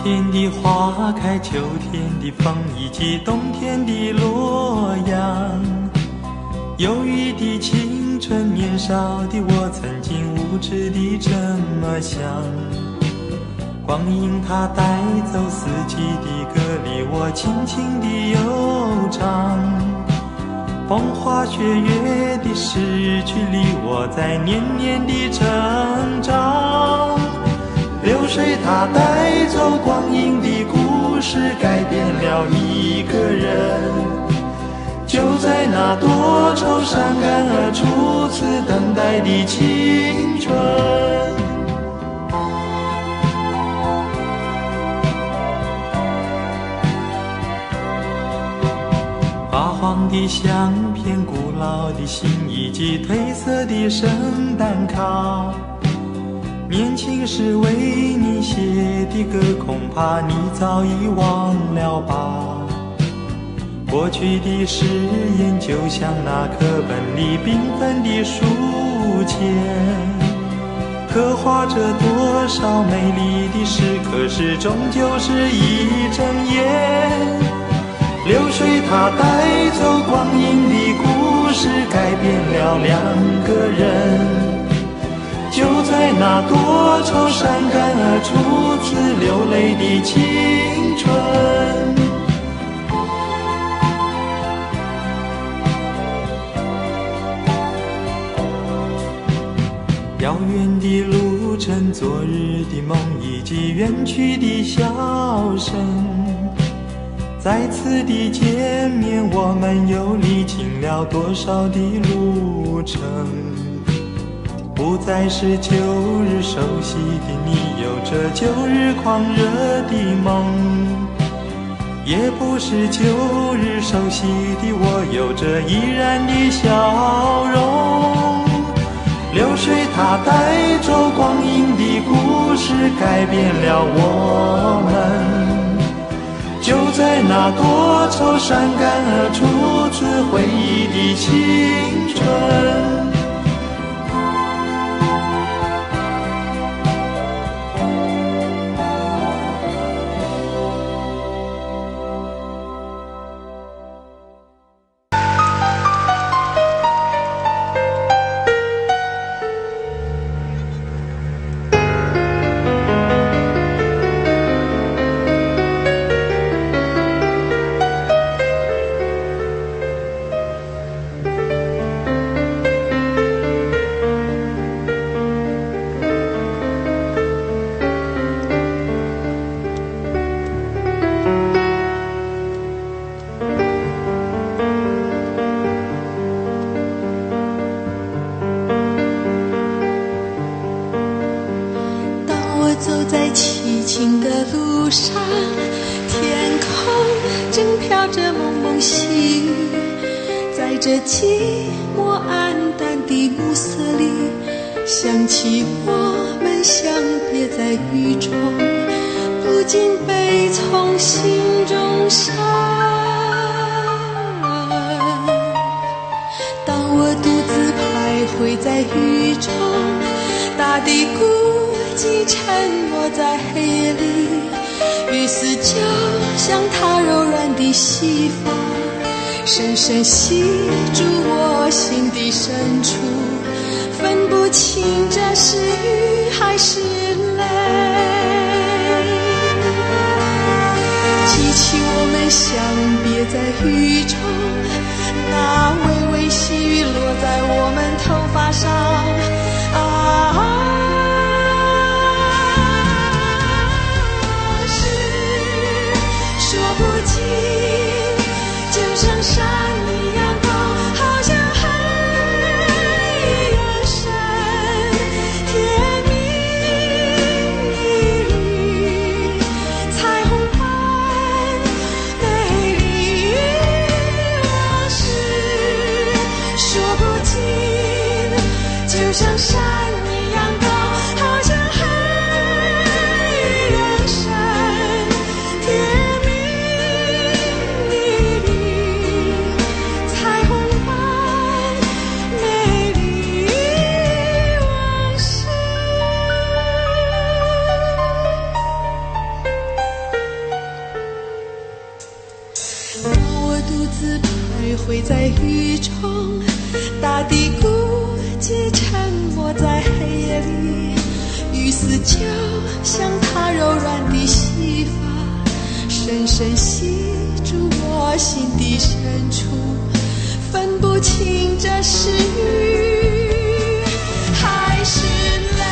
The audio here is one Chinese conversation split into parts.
天的花开，秋天的风，以及冬天的洛阳。忧郁的青春，年少的我，曾经无知地这么想。光阴它带走四季的歌，离我轻轻地悠长。风花雪月的诗句里，我在年年地成长。流水它带走光阴的故事，改变了一个人。就在那多愁善感而初次等待的青春。发黄的相片，古老的信，以及褪色的圣诞卡。年轻时为你写的歌，恐怕你早已忘了吧。过去的誓言，就像那课本里缤纷的书签，刻画着多少美丽的诗，可是终究是一睁眼。流水它带走光阴的故事，改变了两个人。就在那多愁善感而初次流泪的青春。遥远的路程，昨日的梦，以及远去的笑声。再次的见面，我们又历经了多少的路程。不再是旧日熟悉的你，有着旧日狂热的梦，也不是旧日熟悉的我，有着依然的笑容。流水它带走光阴的故事，改变了我们。就在那多愁善感而初次回忆的青春。走在凄清的路上，天空正飘着蒙蒙细雨，在这寂寞暗淡的暮色里，想起我们相别在雨中，不禁悲从心中伤。当我独自徘徊在雨中，大地孤寂沉默在黑夜里，雨丝就像它柔软的细发，深深吸住我心的深处，分不清这是雨还是泪。记起我们相别在雨中，那微微细雨落在我们头发上，说不尽，就像山一样高，好像海一样深，甜蜜一缕，彩虹般美丽往事，说不尽，就像让我独自徘徊在雨中，大地孤寂沉默在黑夜里，雨丝就像她柔软的细发，深深吸住我心底深处，分不清这是雨还是泪。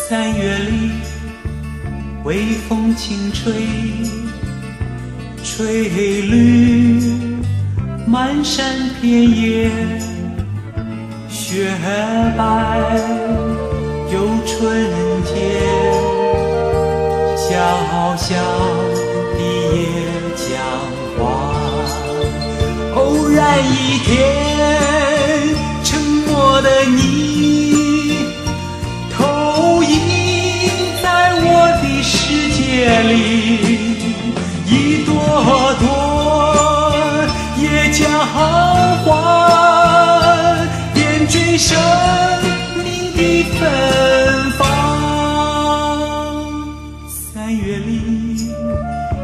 3月里，微风轻吹，吹绿满山遍野，雪白又纯洁，小小的野姜花，偶然一天，沉默的你投影在我的世界里，一朵朵野姜花点缀生命的芬芳。3月里，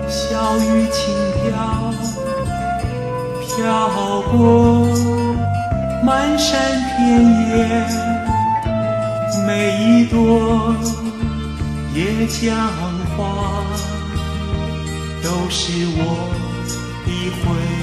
小雨轻飘，飘过满山遍野，每一朵野姜花都是我的回忆。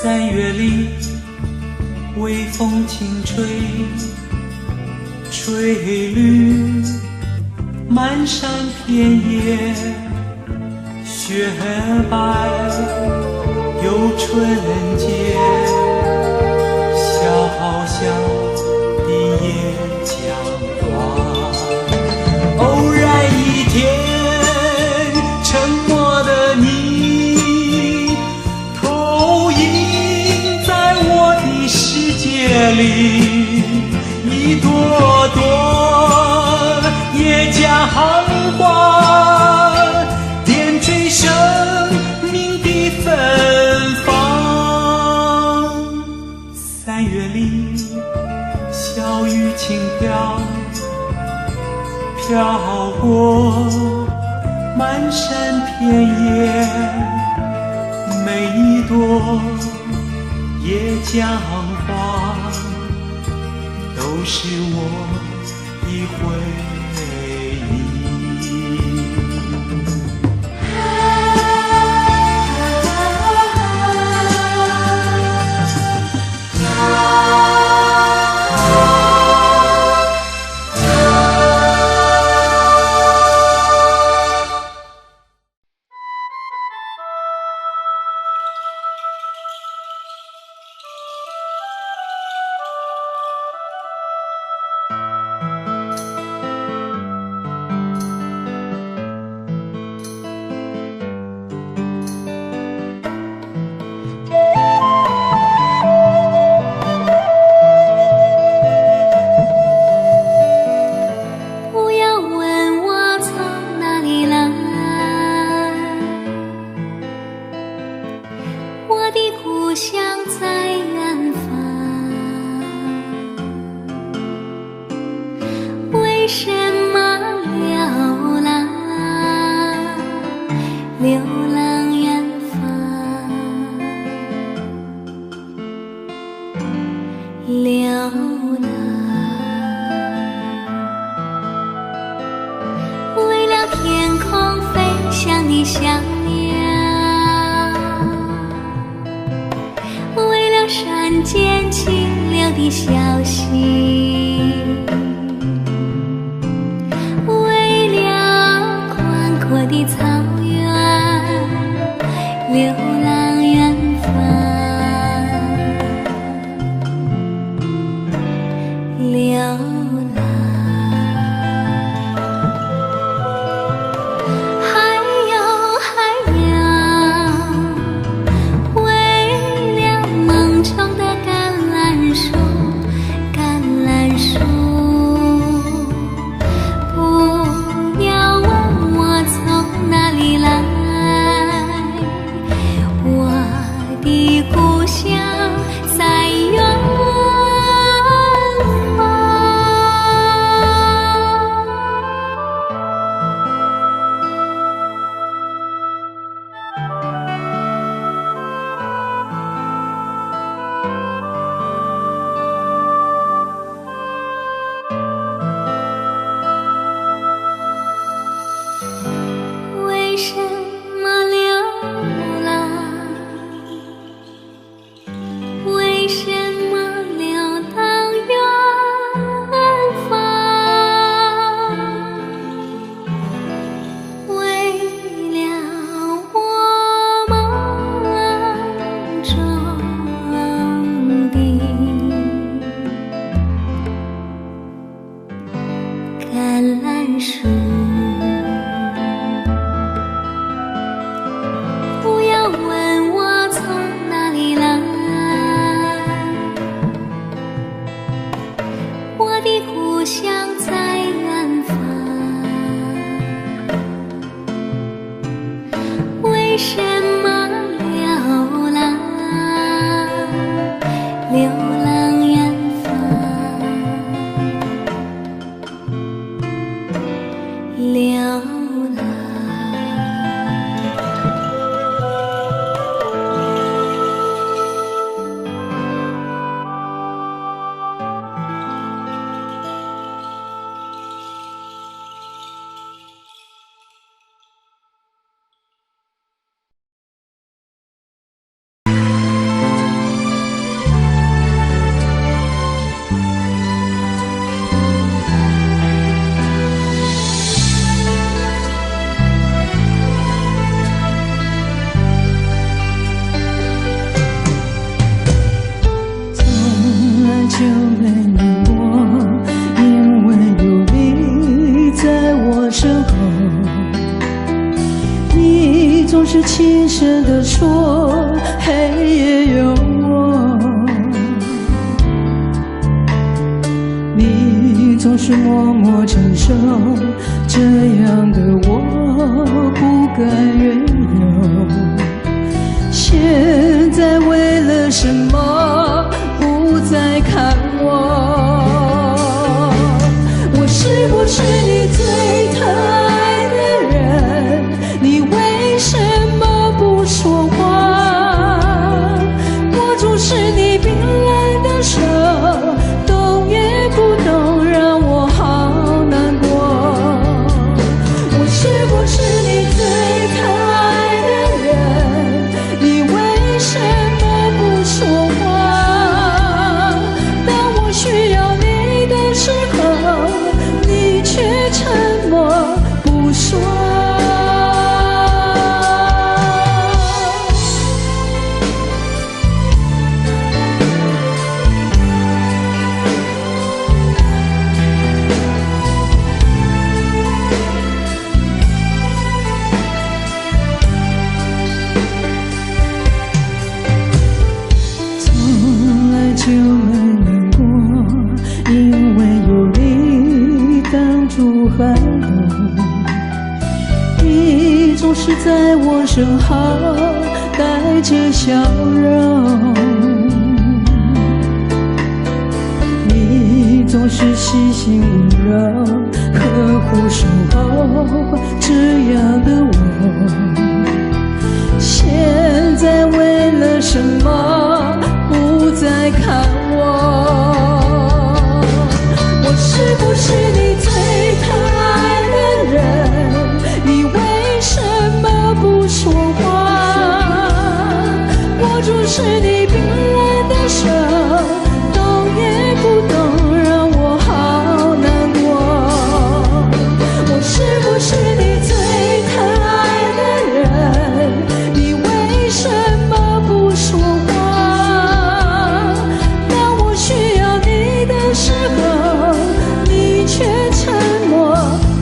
3月里，微风轻吹，吹绿满山遍野，雪白又纯洁，小小的野姜花，偶然一天，沉默的你投影在我的世界里，一朵朵野姜花点缀生命的芬芳。3月里，小雨轻飘，飘过满山遍野，每一朵野姜花都是我的回忆。为什么流浪，流浪远方，流浪，为了天空飞翔的小鸟，为了山间清流的小溪，我的草原，流浪远方，流浪。还有，为了梦中的橄榄树，橄榄树。为什么流浪？流浪远方，流浪。就没难过，因为有你在我身后。你总是轻声地说，黑夜有我。你总是默默承受，这样的我不该怨尤。现在为了什么不再看我？我是不是你最疼爱的人？你为什么不说话？握住是你冰冷的手，动也不动，让我好难过。我是不是你最疼爱的人？你为什么不说话？当我需要你的时候，你却沉默不说。从来就没难过，因为有你挡住寒冬。你总是在我身后带着笑容，你总是细心温柔，呵护守候，这样的我现在为了什么不再看我？我是不是你最疼爱的人？你为什么不说话？握住是你冰冷的手，动也不动，让我好难过。我是不是你最疼爱的人？你为什么不说话？当我需要你的时候，你却沉默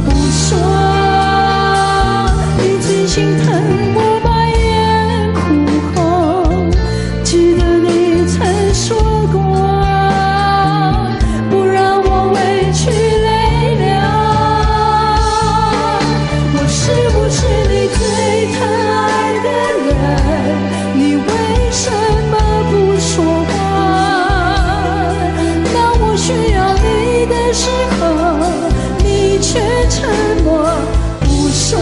不说。你最心疼我把眼哭红，记得你曾说过，不让我委屈泪流。我是不是你最疼爱的人？你为什么不说话？当我需要你的时候，你却沉默不说。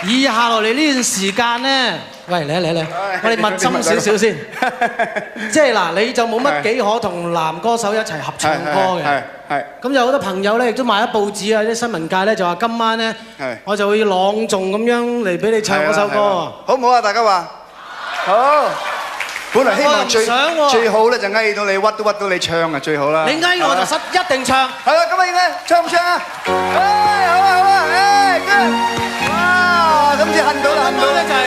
以下落嚟呢段時間咧，喂嚟，我哋密針少少先。即係嗱，你就冇乜幾可同男歌手一齊合唱歌嘅。係。咁有好多朋友咧，亦都買咗報紙啊，啲新聞界咧就話今晚咧，我就會朗誦咁樣嚟俾你唱嗰首歌。好唔好啊？大家話好。本來希望最好咧就翳到你屈都屈到你唱啊，最好啦。你翳我就一定唱。係啦，咁啊應該唱唔唱啊？好啊，good！ 哇，今次恨到啦，恨到咧就係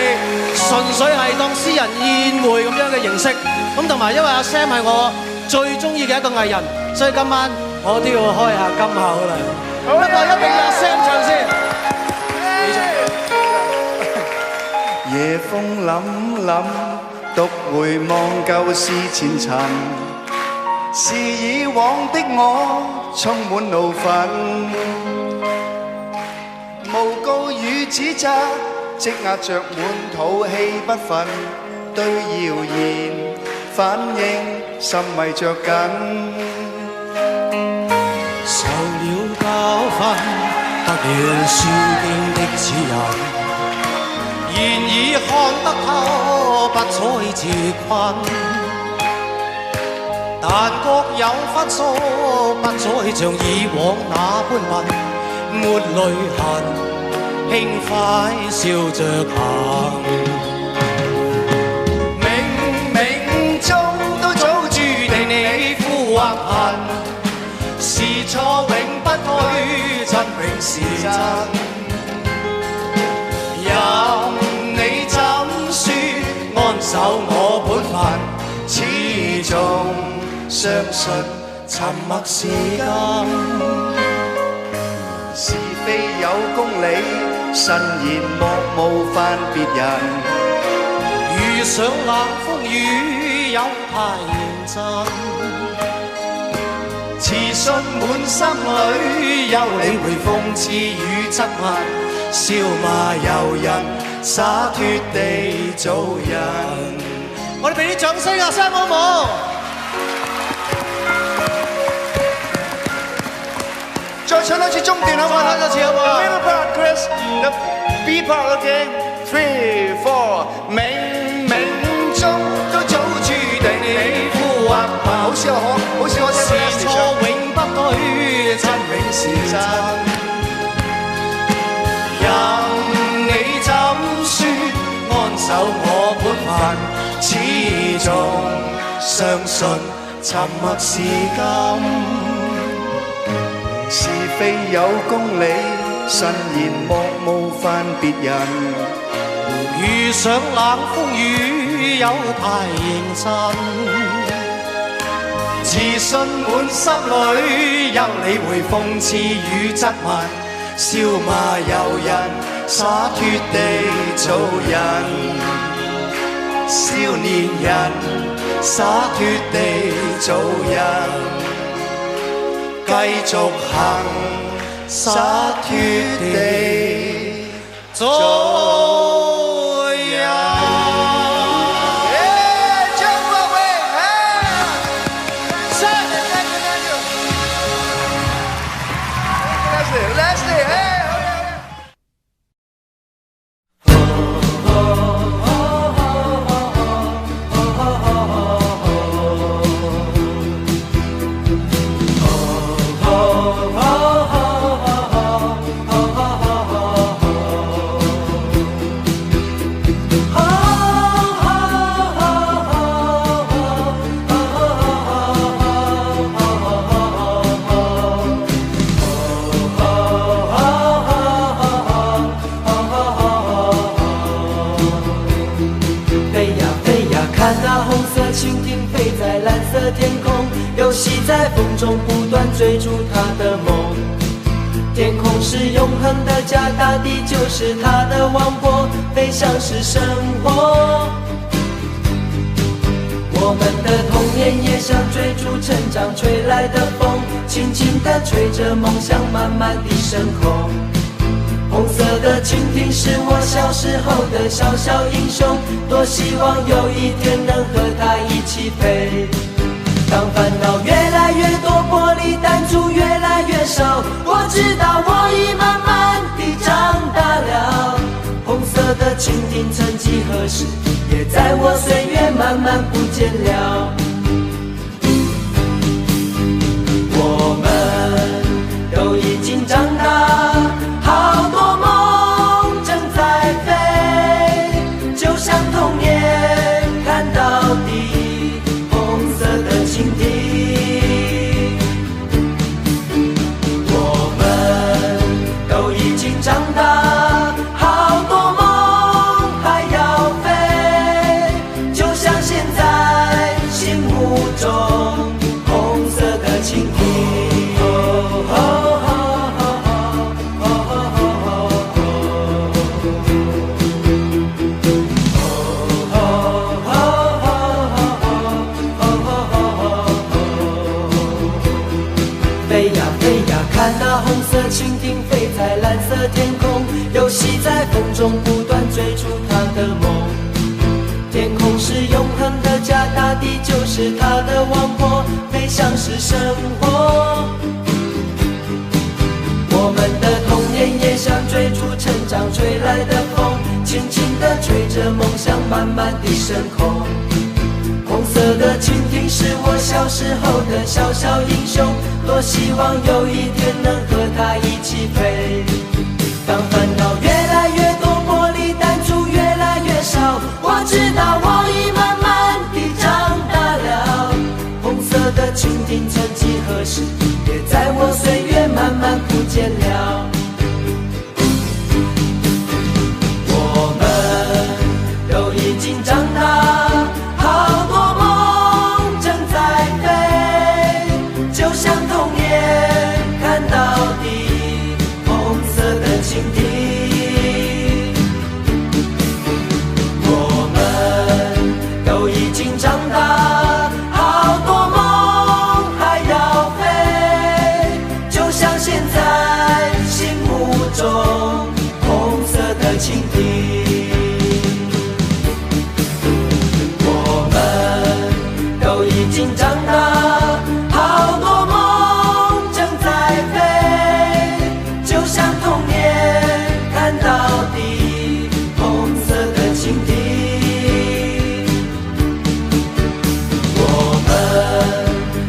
純粹係當私人宴會咁樣嘅形式。咁同埋因為阿 Sam 係我最中意嘅一個藝人，所以今晚我都要開下金口啦。不過一定要阿 Sam 唱先。夜風凜凜。獨回望舊事前塵，是以往的我充滿怒憤，誣告與指責積壓着滿肚氣不忿，對謠言反應心迷着緊，受了教訓，得了書經的指引。然已看得透，不再自困，但各有分數，不再像以往那般笨，沒淚痕，輕快笑着行。冥冥中都早注定你負或恨，是錯永不推，真永是真。安守我本分，始終相信沉默是金。是非有公理，慎言莫冒犯別人。遇上冷風雨，有太認真。自信滿心裏，有理會諷刺與質問，笑罵由人。灑脱地做人，我哋俾啲掌聲啊，Sam好唔好？再唱多次中段好唔好？再唱多次好唔好 ？Middle part, Chris, the B part, okay? 3, 4，冥冥中都早注定你負或笨，好似我聽是錯永不對，真永是真。安守我本分，始終相信沉默是金。是非有公理，慎言莫冒犯別人。遇上冷風雨，有太認真。自信滿心裏，有理會諷刺與質問，笑罵由人。灑脱地做人，少年人灑脱地做人，繼續行，灑脱地做人。張國榮，Leslie。天空游戏在风中，不断追逐他的梦。天空是永恒的家，大地就是他的王国，飞翔是生活。我们的童年也像追逐成长吹来的风，轻轻地吹着梦想慢慢地升空。红色的蜻蜓是我小时候的小小英雄，多希望有一天能和它一起飞。当烦恼越来越多，玻璃弹珠越来越少，我知道我已慢慢地长大了。红的倾听，曾几何时，也在我岁月慢慢不见了。我们都已经长大，好多梦正在飞，就像童年看到底，红色的蜻蜓。我们都已经长大，好多梦还要飞，就像现在心目中红色的蜻蜓。看那红色蜻蜓飞在蓝色天空，游戏在风中不断追逐它的梦。天空是永恒的家，大地就是它的王国，飞翔是生活。我们的童年也像追逐成长吹来的风，轻轻地吹着梦想慢慢地升空。红色的蜻蜓是我小时候的小小英雄，多希望有一天能和它一起飞。当烦恼越来越多，玻璃弹珠越来越少，我知道我已慢慢地长大了。红色的蜻蜓曾几何时，也在我岁月慢慢不见了。我们都已经长大，好多梦正在飞，就像童年看到底，红色的蜻蜓。我们都已经长大，好多梦还要飞，就像现在心目中红色的蜻蜓。都已经长大，好多梦正在飞，就像童年看到底，红色的蜻蜓。我们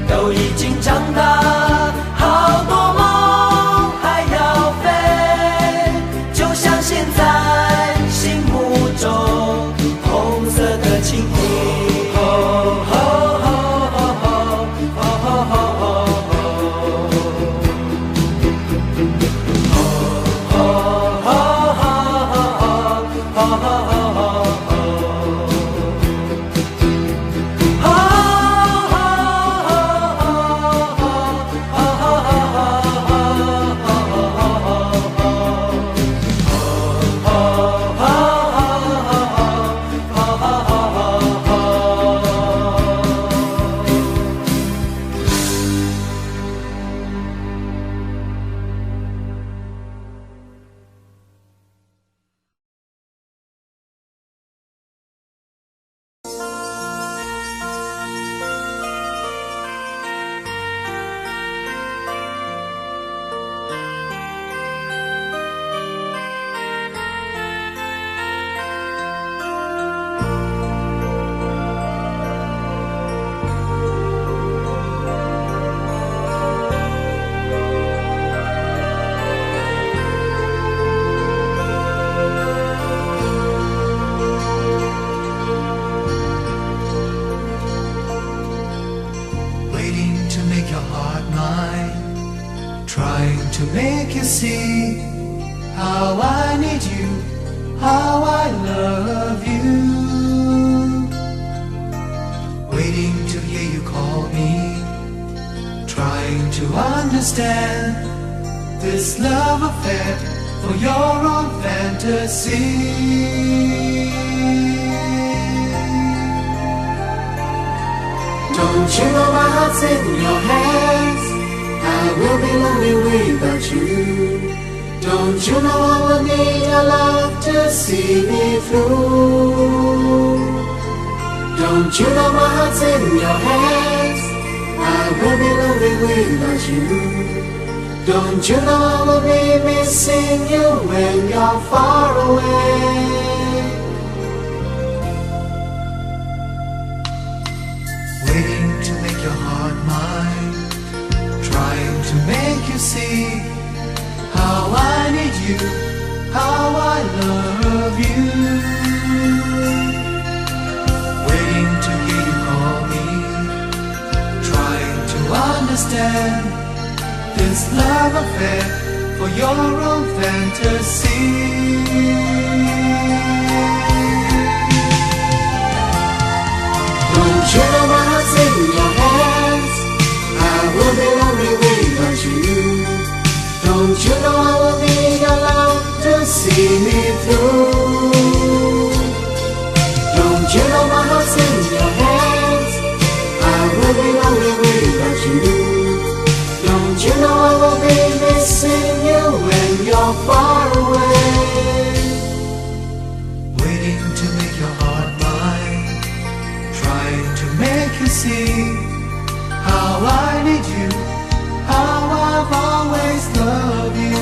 都已经长大，好多梦还要飞，就像现在心目中红色的蜻蜓。To make you see how I need you, how I love you. Waiting to hear you call me, trying to understand this love affair for your own fantasy. Don't you know my heart's in your hands? I will be lonely without you. Don't you know I will need your love to see me through? Don't you know my heart's in your hands? I will be lonely without you. Don't you know I will be missing you when you're far away? see how I need you, how I love you. Waiting to hear you call me, trying to understand this love affair for your own fantasy. Don't you know my heart's in your hands? I will be lonely without you. Don't you know I will need your love to see me through? Don't you know my heart's in your hands? I will be lonely without you. Don't you know I will be missing you when you're far away? Waiting to make your heart mine, trying to make you see how I need you, how I've always loved you.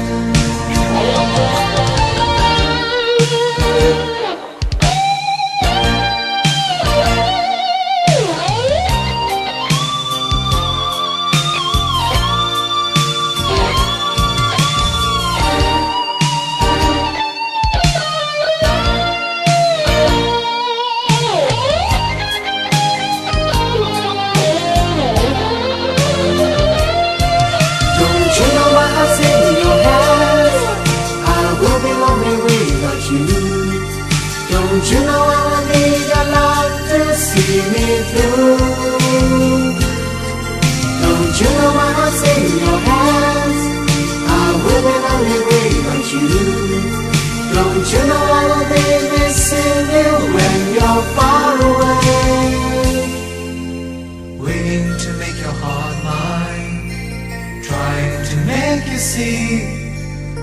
Don't you know I will need your love to see me through? Don't you know my heart's in your hands? I will be lonely without you. Don't you know I will be missing you when you're far away? Waiting to make your heart mine, trying to make you see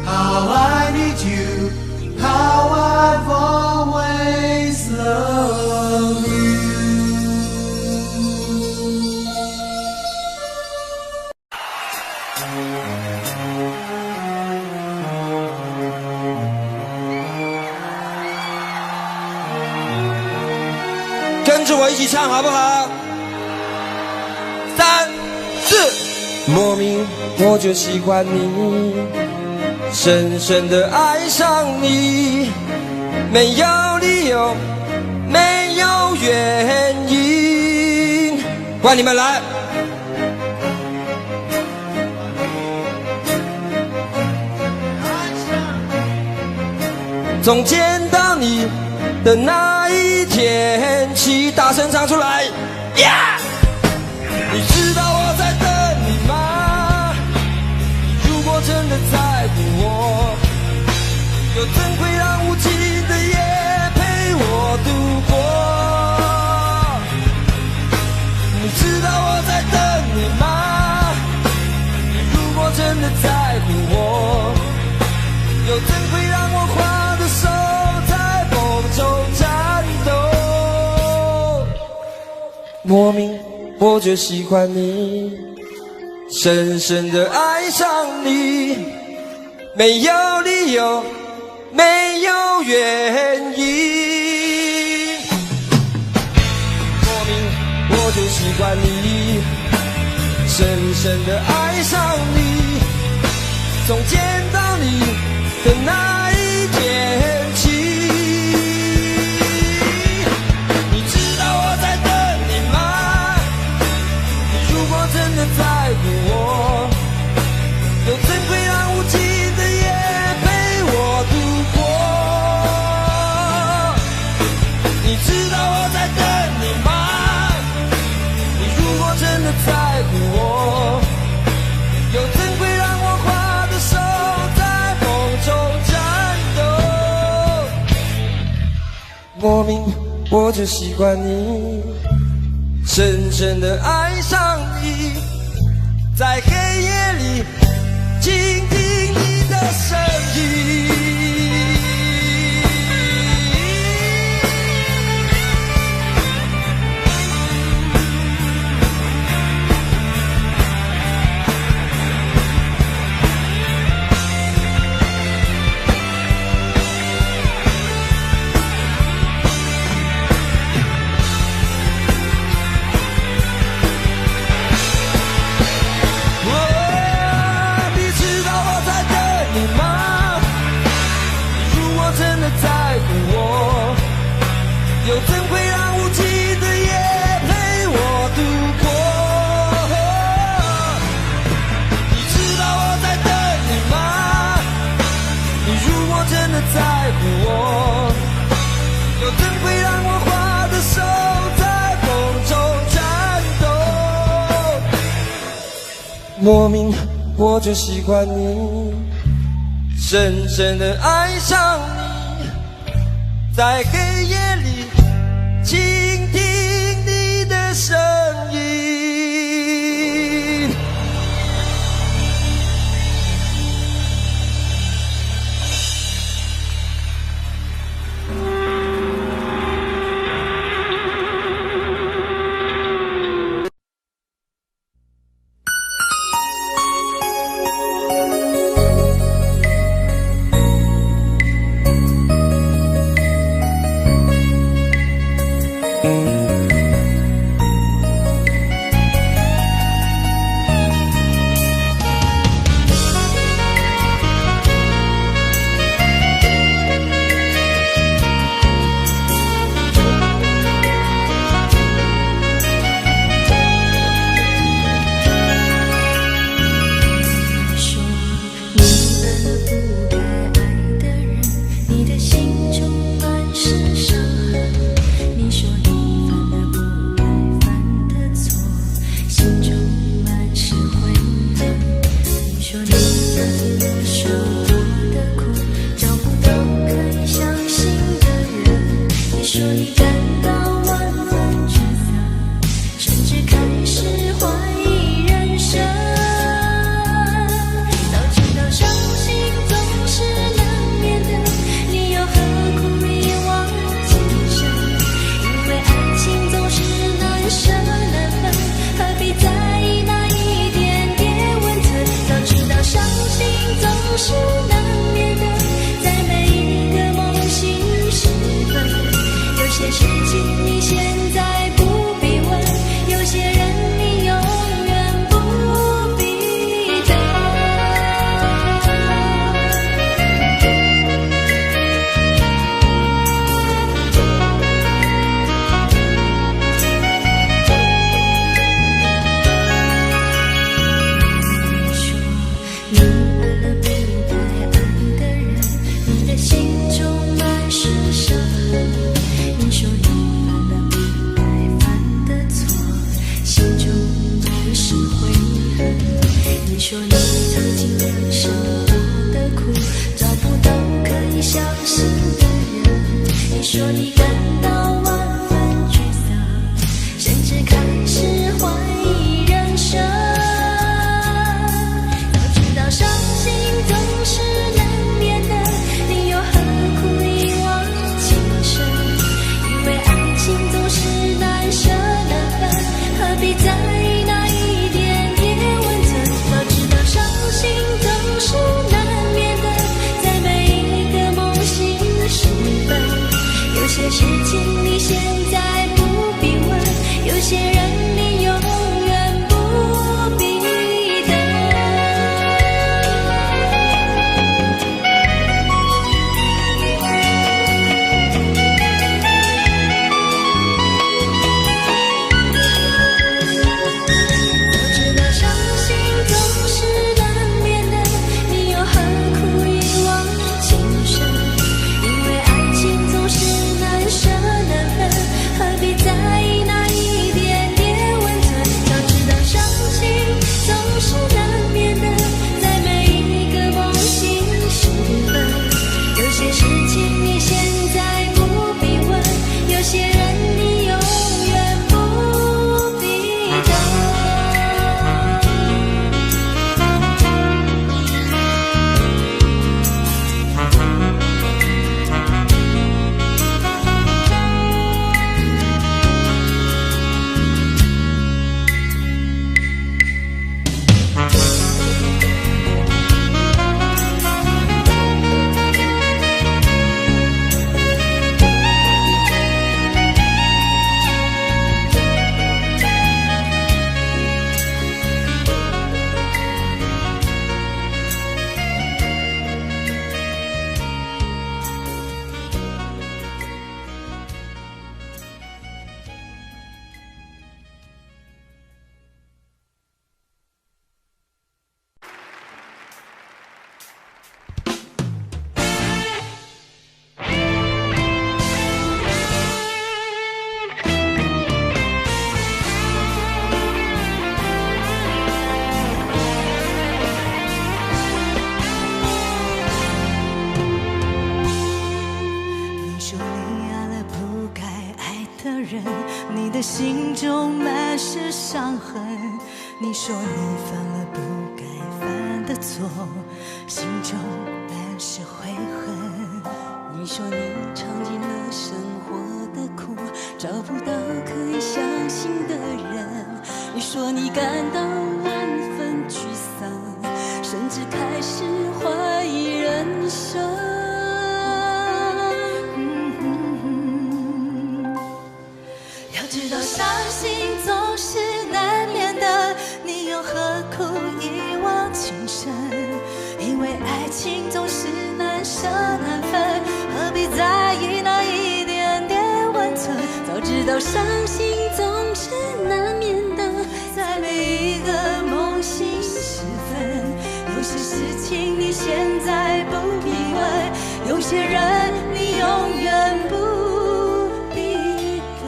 how I need you, how I've always loved you. 跟着我一起唱好不好？3、4，莫名我就喜欢你，深深的爱上你，没有理由，没有原因。欢迎你们来。从见到你的那一天起，大声唱出来 ，Yeah！ 你知道我在等你吗？如果真的在乎我，又怎会让无情的夜陪我度过？你知道我在等你吗？你如果真的在乎我，又怎会让我花的手在风中颤抖？莫名我就喜欢你，深深的爱上你，没有理由，没有原因。莫名我就喜欢你，深深的爱上你，从见到你的那一天起，你知道我在等你吗？你如果真的在乎我，又怎会让无情的夜陪我度过？你知道我在等你吗？你如果真的在乎我，又怎会让我花的手在风中颤抖？莫名我就喜欢你，深深的爱上你，在黑夜里倾听你的声音。莫名我就喜欢你，深深的爱上你，在黑夜里倾听你的声音。的心中满是伤痕。你说你犯了不该犯的错，心中满是悔恨。你说你尝尽了生活的苦，找不到可以相信的人。你说你感到万分沮丧，甚至开始怀疑人生。要知道伤心总是难免的，你又何苦一往情深？因为爱情总是难舍难分，何必在意那一点点温存？早知道伤心总是难免的，在每一个梦醒时分，有些事情你现在不必问，有些人你永远不必等。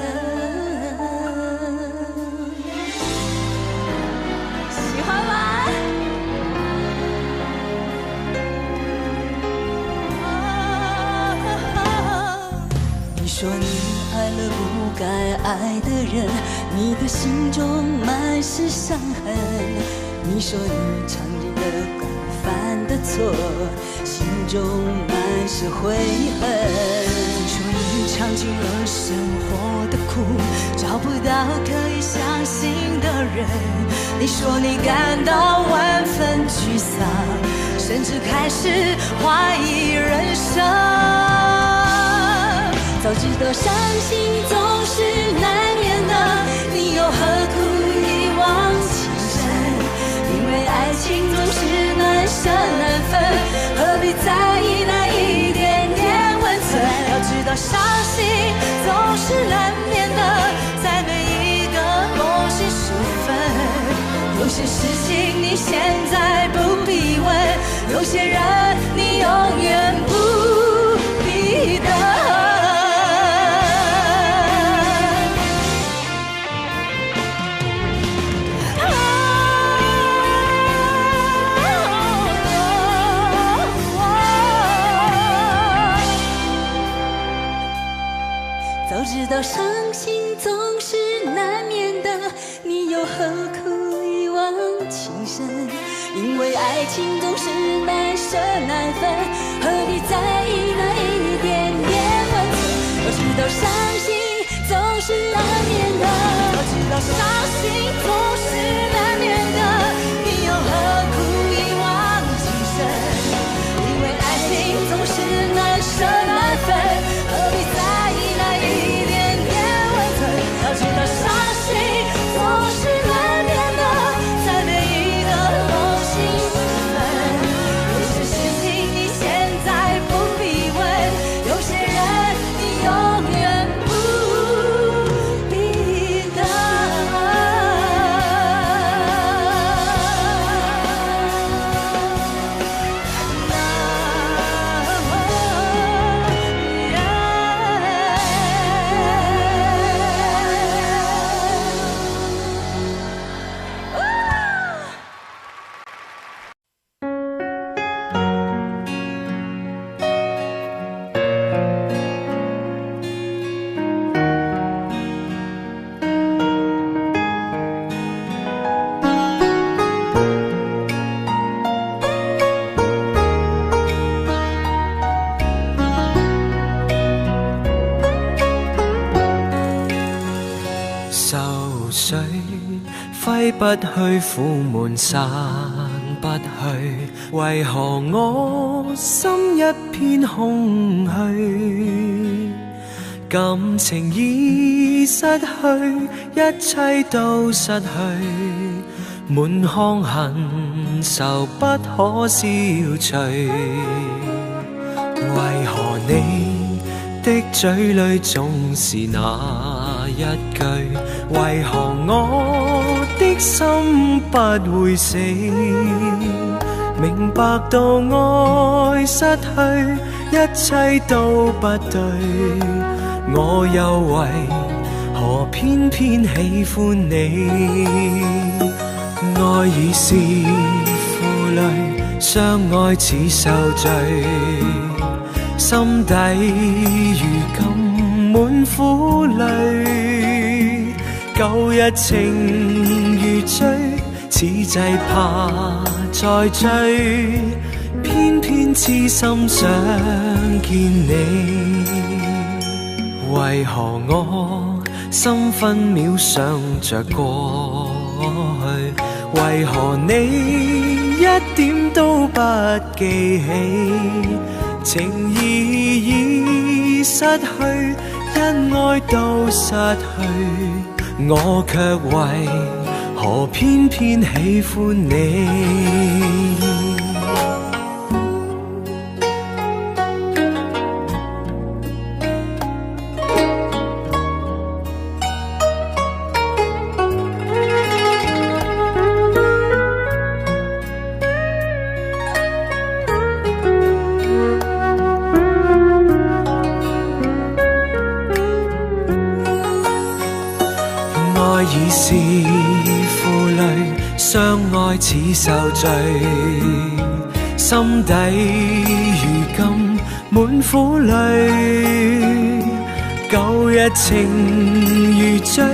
喜欢吗？你说你爱了不该爱的人，你的心中满是伤痕。你说你尝尽了该犯的错，心中满是悔恨。你说你尝尽了生活的苦，找不到可以相信的人。你说你感到万分沮丧，甚至开始怀疑人生。早知道伤心总是难免的，你又何苦一往情深？因为爱情总是难舍难分，何必在意那一点点温存？要知道伤心总是难免的，在每一个梦醒时分，有些事情你现在不必问，有些人你永远不必等。早知道伤心总是难免的，你又何苦一往情深？因为爱情总是难舍难分，何必在意那一点点温存？早知道伤心总是难免的，早知道伤心总是难免的，你又何苦一往情深？因为爱情总是难舍难分，何必在意那一点点温存？要知道伤心总是难免的，在每一个梦醒时分，有些事情你现在不必问，有些人你永远不必等。愁緒揮不去，苦悶散不去，為何我心一片空虛？感情已失去，一切都失去，滿腔恨愁不可消除。為何你的嘴裏總是那一句？為何我的心不會死？明白到愛失去，一切都不對，我又為何偏偏喜歡你？愛已是負累，相愛似受罪，心底如今滿苦淚，舊日情如醉，此際怕再追，偏偏痴心想見你。為何我心分秒想着過去？為何你一點都不記起？情意已失去，因愛都失去，我卻為何偏偏喜歡你？已是負累，相愛似受罪，心底如今滿苦淚。舊日情如醉，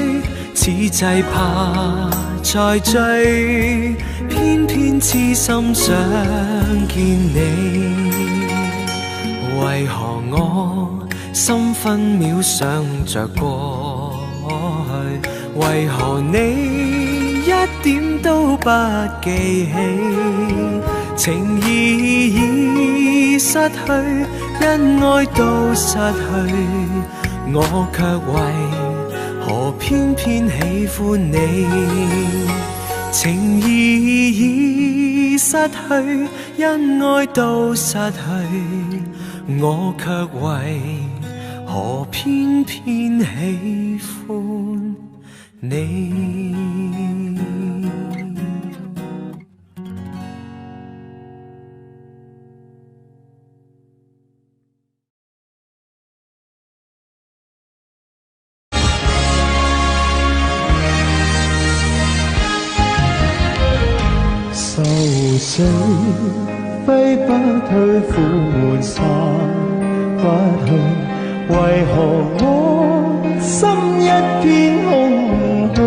此際怕再追，偏偏痴心想見你。為何我心分秒想着過去？為何你一點都不記起？情意已失去，因愛都失去，我卻為何偏偏喜歡你？情意已失去，因愛都失去，我卻為何偏偏喜歡你？愁緒揮不去，苦悶散不去，為何我心一片空虛？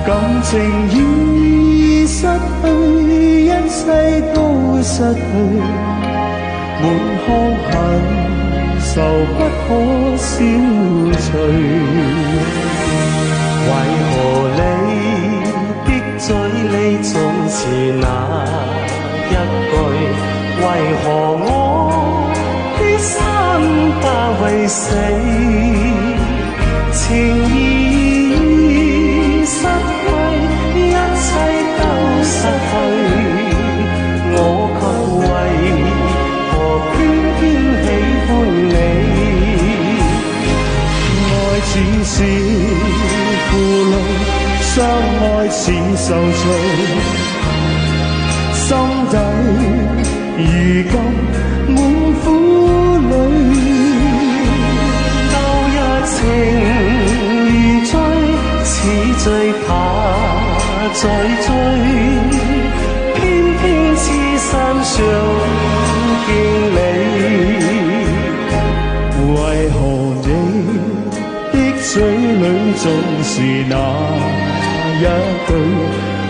感情已失去，一切都失去，滿腔恨愁不可消除。為何你嘴裏總是那一句，為何我的心怕為死？情意已失去，一切都失去，我卻為何偏偏喜歡你？愛只是負累，相愛似受罪，心底如今滿苦淚。舊日情如醉，此最怕再追，偏偏痴心想見你。為何你的嘴裏總是那一句，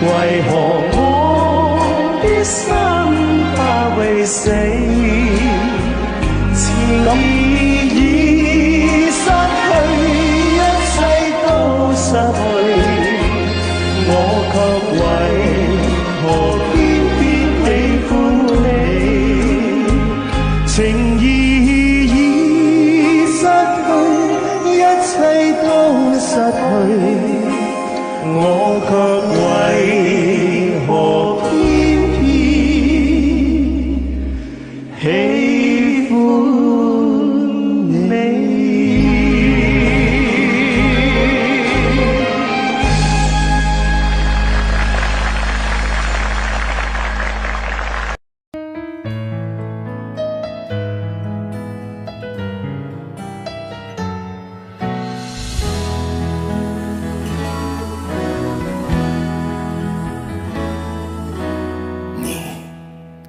為何我的心怕為死？情意已失去，一切都失去，我卻為何偏偏喜歡你？情意已失去，一切都失去，我卻為何偏偏喜歡你？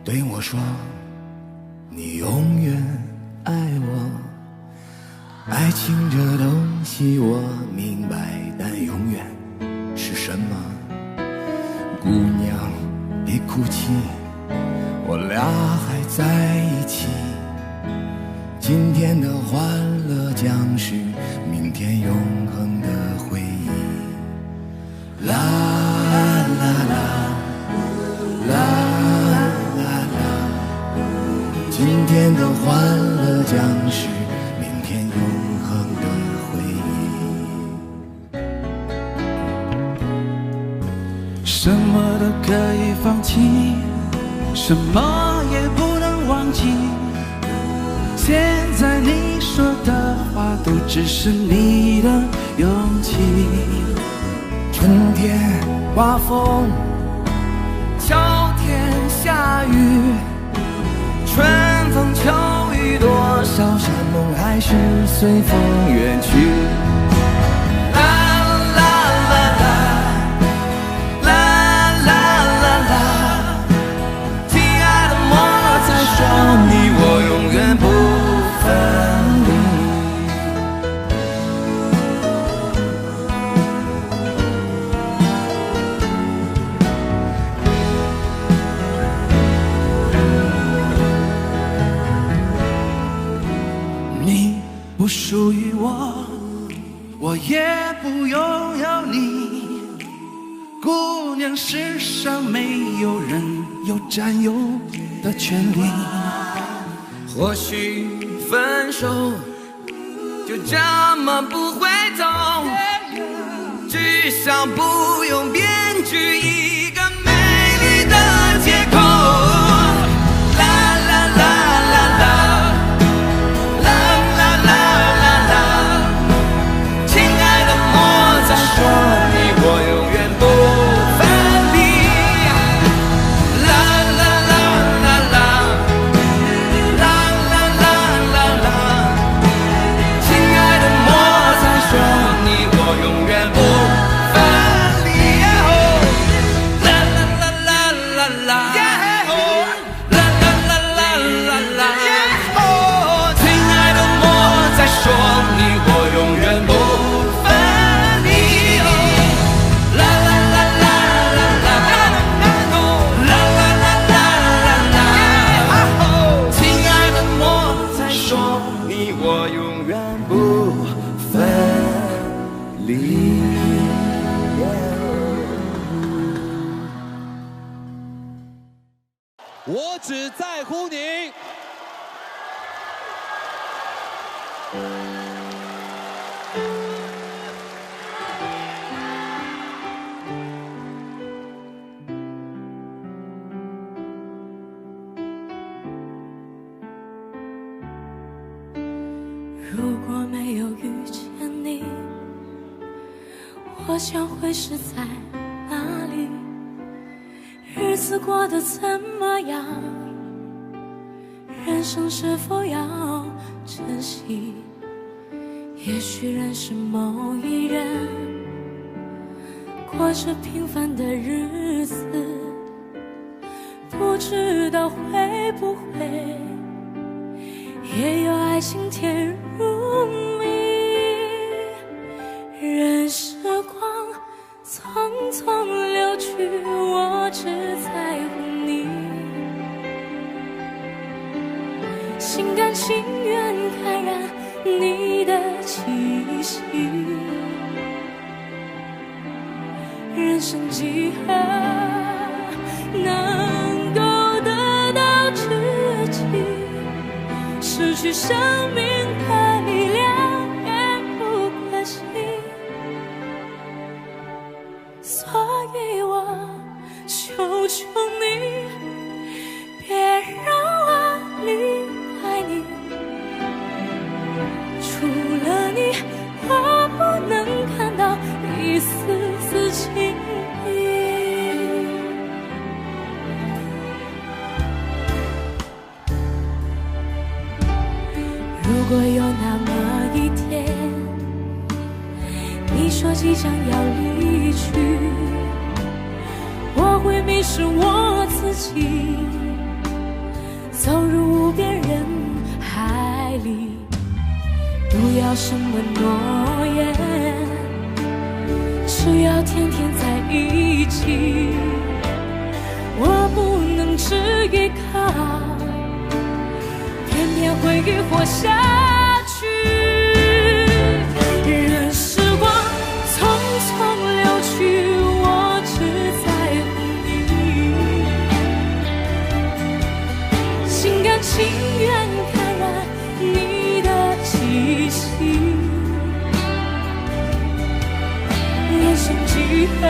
对我说你永远爱我，爱情这东系我明白，但永远是什么？姑娘别哭泣，我俩还在一起。今天的欢乐将是明天永恒的回忆。啦啦啦啦啦啦，今天的欢乐将是明天永恒的回忆。什么都可以放弃，什么也不能忘记。现在你说的话都只是你的勇气。春天刮风，秋天下雨，春风秋雨，多少山盟海誓随风远去。啦啦啦啦啦啦啦啦，亲爱的莫再说你我永远不分离。你不属于我，我也不拥有你。姑娘，世上没有人有占有的权利。或许分手就这么不会走，至少不用编织一个美丽的借口。啦啦啦啦啦啦啦啦啦，亲爱的莫再说你我永远不分离。啦啦啦啦啦啦啦啦啦啦，亲爱的莫再说你我永远不分离。啦啦啦啦啦啦，啦啦啦啦啦啦，亲爱的莫再说你我永远不分离。啦啦啦啦啦啦，啦啦啦啦啦啦，亲爱的莫再说你我永远不分离。我只在乎你。如果没有遇见你，我想会是在哪里？日子过得怎么样？人生是否要珍惜？也许认识某一人，过着平凡的日子，不知道会不会也有爱情甜如蜜。任时光匆匆流去，我只在乎你，心甘情愿感染你的气息。人生几何能够得到知己？失去生命的力量也不可惜，所以我求求你，别让我离开你。除了你，我不能看到一丝丝情意。如果有那么一天，你说即将要离去，我会迷失我自己，走入无边人海里，独要什么诺言，只要天天在一起。我不能只依靠，偏偏回忆活下去。任时光匆匆流去，我只在乎你，心甘情愿感染你的气息。人生几何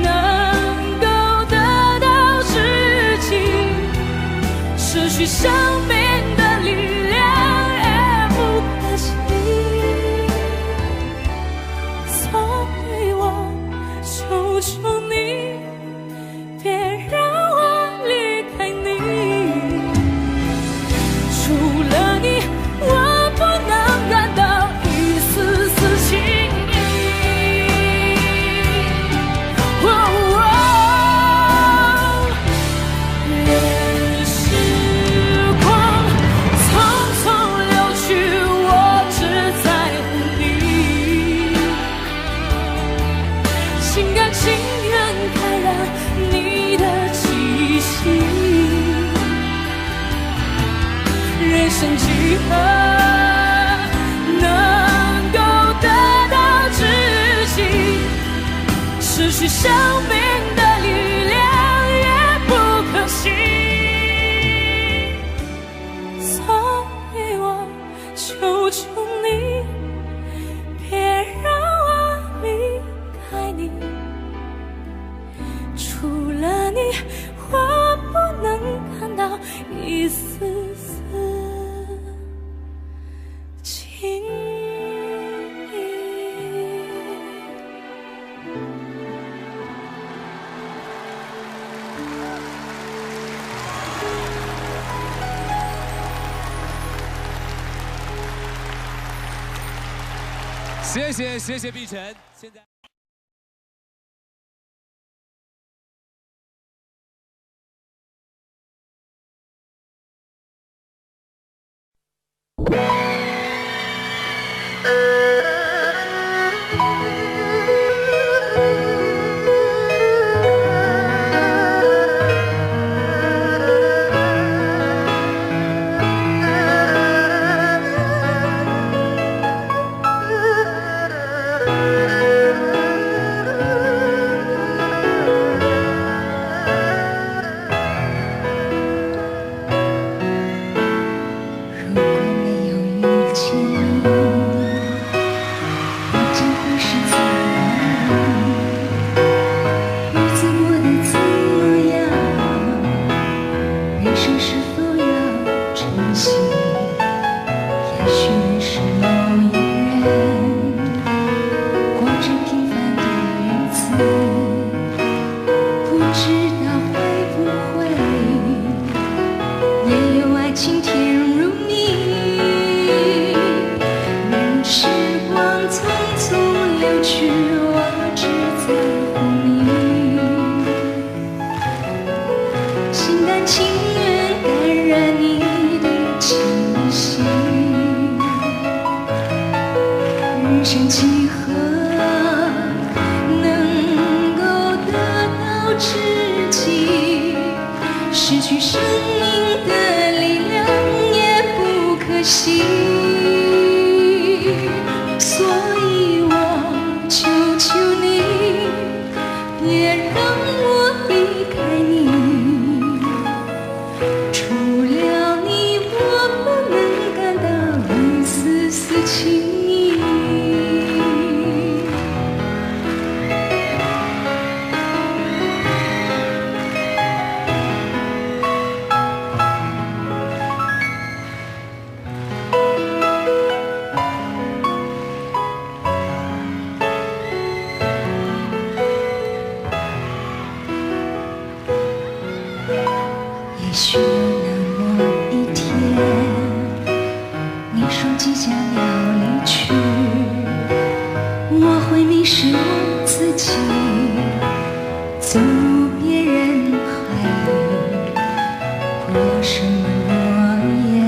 能够得到知己，失去生命的力量也不可惜。所以我求求你，别让我离开你。除了你，我不能感到一丝丝情意。任时光匆匆流去，我只在乎你，心甘情愿感染你的气息。人生几何能够得到知己，失去生命的力量也不可惜。所以我求求你，别让我离开你。除了你，我不能感到一丝丝情意。谢谢碧晨，现在。什么诺言，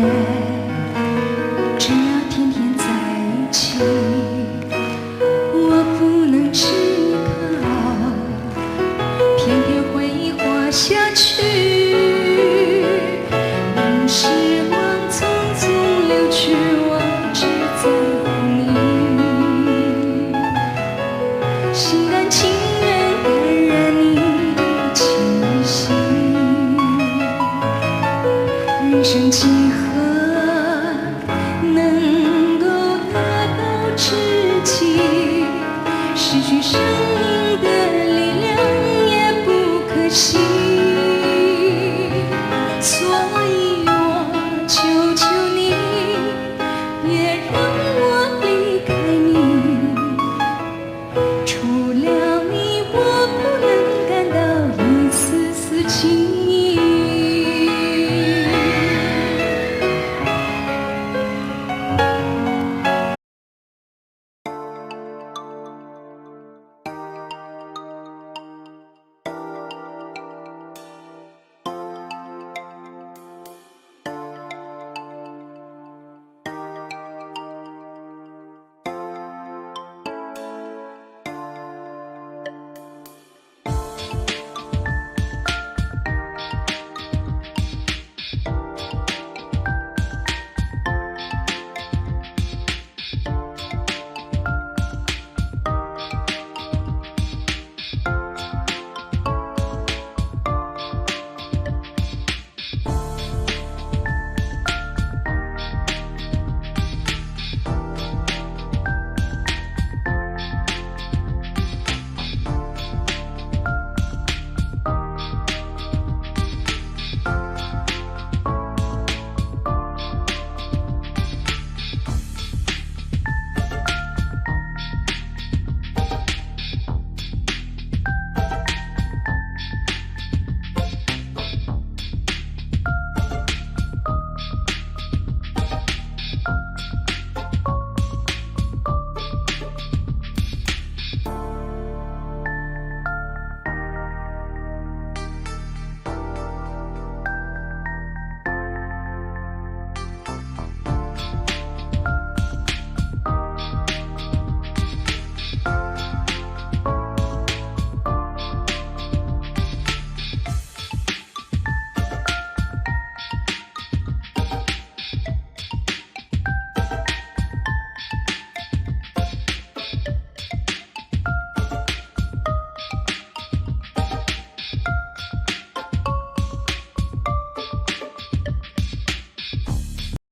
只要生气候。